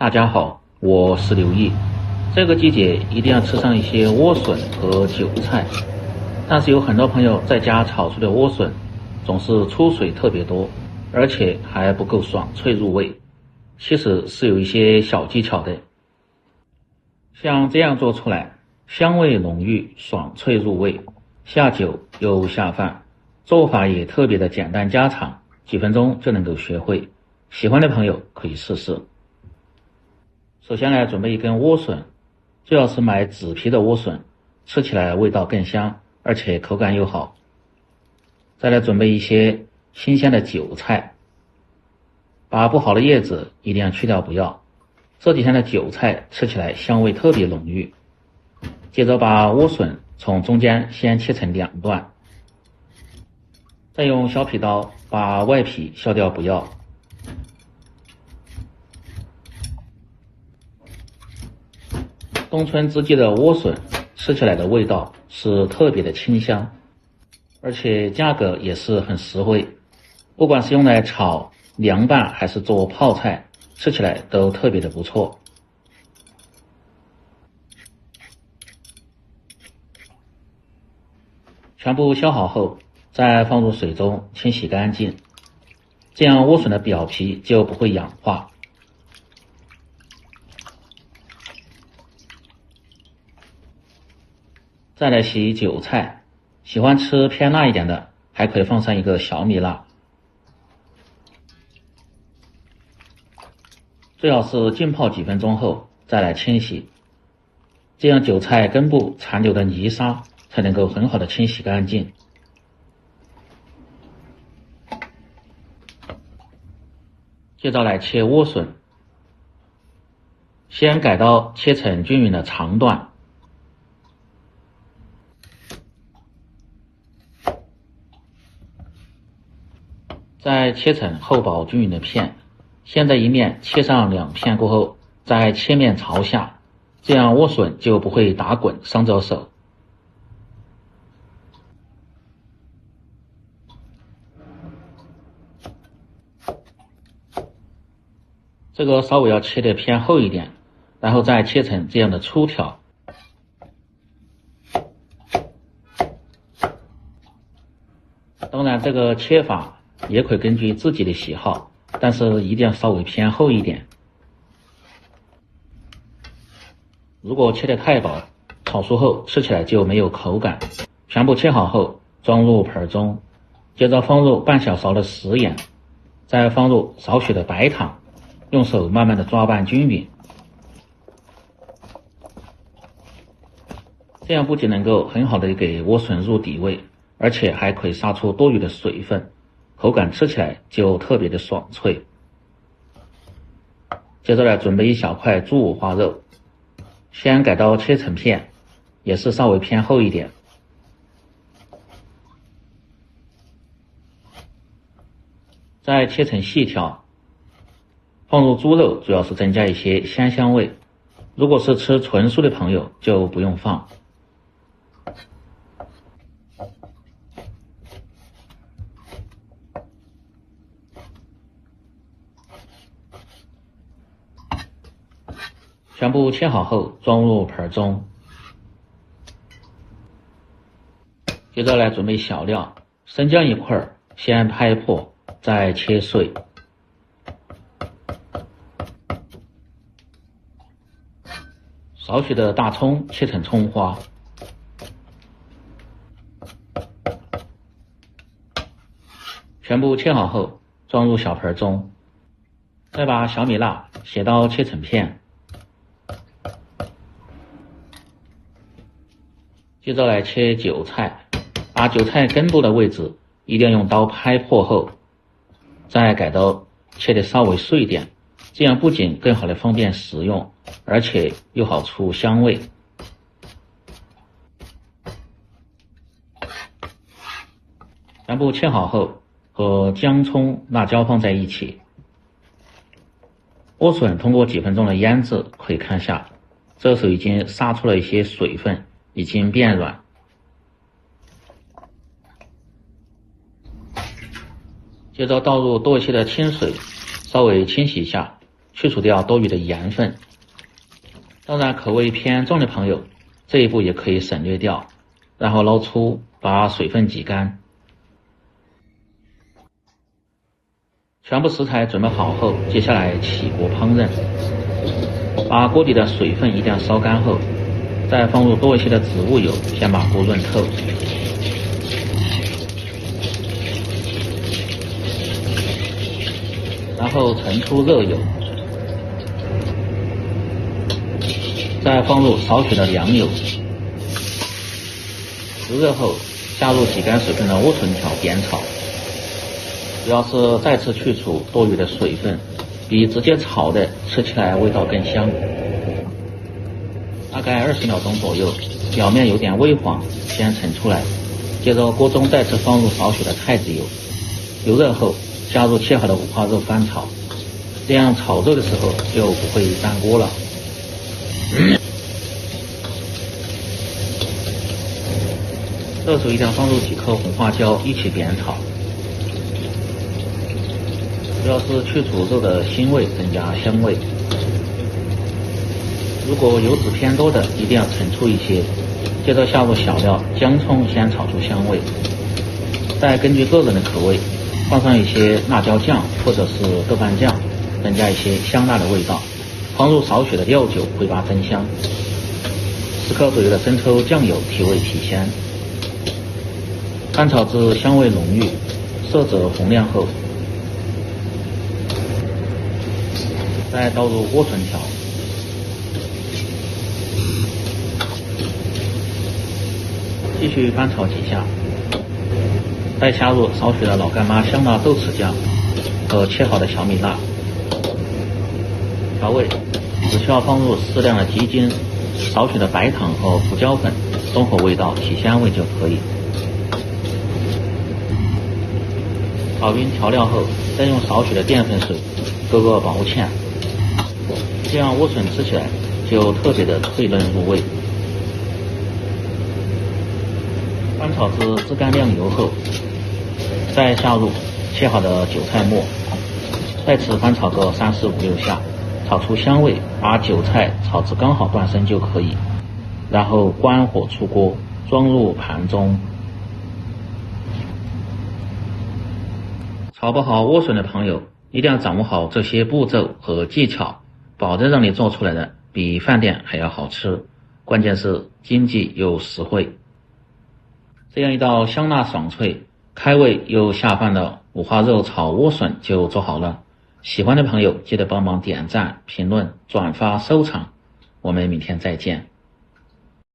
大家好，我是刘毅。这个季节一定要吃上一些莴笋和韭菜，但是有很多朋友在家炒出的莴笋总是出水特别多，而且还不够爽脆入味。其实是有一些小技巧的，像这样做出来，香味浓郁，爽脆入味，下酒又下饭，做法也特别的简单家常，几分钟就能够学会。喜欢的朋友可以试试。首先来准备一根莴笋，最好是买紫皮的莴笋，吃起来味道更香，而且口感又好。再来准备一些新鲜的韭菜，把不好的叶子一定要去掉不要。这几天的韭菜吃起来香味特别浓郁。接着把莴笋从中间先切成2段，再用小劈刀把外皮削掉不要。冬春之际的莴笋吃起来的味道是特别的清香，而且价格也是很实惠，不管是用来炒、凉拌还是做泡菜，吃起来都特别的不错。全部削好后，再放入水中清洗干净，这样莴笋的表皮就不会氧化。再来洗韭菜，喜欢吃偏辣一点的，还可以放上一个小米辣。最好是浸泡几分钟后再来清洗，这样韭菜根部残留的泥沙才能够很好的清洗干净。接着来切莴笋，先改刀切成均匀的长段，再切成厚薄均匀的片，先在一面切上2片过后，再切面朝下，这样莴笋就不会打滚伤着手。这个稍微要切的偏厚一点，然后再切成这样的粗条。当然这个切法也可以根据自己的喜好，但是一定要稍微偏厚一点。如果切得太薄，炒熟后吃起来就没有口感。全部切好后装入盆中，接着放入半小勺的食盐，再放入少许的白糖，用手慢慢的抓拌均匀。这样不仅能够很好的给莴笋入底味，而且还可以杀出多余的水分，口感吃起来就特别的爽脆。接着来准备一小块猪五花肉，先改刀切成片，也是稍微偏厚一点。再切成细条，放入猪肉主要是增加一些鲜香味，如果是吃纯素的朋友就不用放。全部切好后装入盆中，接着来准备小料，生姜1块，先拍破，再切碎。少许的大葱切成葱花，全部切好后装入小盆中，再把小米辣斜刀切成片。接着来切韭菜，把韭菜根部的位置一定要用刀拍破后，再改刀切得稍微碎一点，这样不仅更好的方便食用，而且又好出香味。全部切好后和姜葱、辣椒放在一起。莴笋通过几分钟的腌制可以看下，这时候已经杀出了一些水分，已经变软。接着倒入多一些的清水，稍微清洗一下，去除掉多余的盐分。当然，口味偏重的朋友，这一步也可以省略掉，然后捞出，把水分挤干。全部食材准备好后，接下来起锅烹饪。把锅底的水分一定要烧干后，再放入多一些的植物油，先把锅润透。然后盛出热油，再放入少许的凉油。油热后，加入挤干水分的莴笋条煸炒。主要是再次去除多余的水分，比直接炒的吃起来味道更香。大概20秒钟左右，表面有点微黄，先盛出来。接着锅中再次放入少许的菜籽油，油热后加入切好的五花肉翻炒，这样炒肉的时候就不会粘锅了。这时候一定要放入几颗红花椒一起煸炒。主要是去除肉的腥味，增加香味。如果油脂偏多的，一定要盛出一些。接着下入小料，姜葱先炒出香味，再根据个人的口味放上一些辣椒酱或者是豆瓣酱，增加一些香辣的味道。放入少许的料酒，回拔增香。10克左右的生抽酱油提味提鲜。翻炒至香味浓郁，色泽红亮后，再倒入莴笋条，继续翻炒几下，再加入少许的老干妈香辣豆豉酱和切好的小米辣。调味只需要放入适量的鸡精、少许的白糖和胡椒粉，中和味道提香味就可以。炒匀调料后，再用少许的淀粉水勾个薄芡，这样莴笋吃起来就特别的脆嫩入味。翻炒至汁干亮油后，再下入切好的韭菜末，再次翻炒个3、4、5、6下，炒出香味，把韭菜炒至刚好断生就可以。然后关火出锅，装入盘中。炒不好莴笋的朋友，一定要掌握好这些步骤和技巧，保证让你做出来的比饭店还要好吃，关键是经济又实惠。这样一道香辣爽脆、开胃又下饭的五花肉炒莴笋就做好了。喜欢的朋友记得帮忙点赞、评论、转发、收藏，我们明天再见。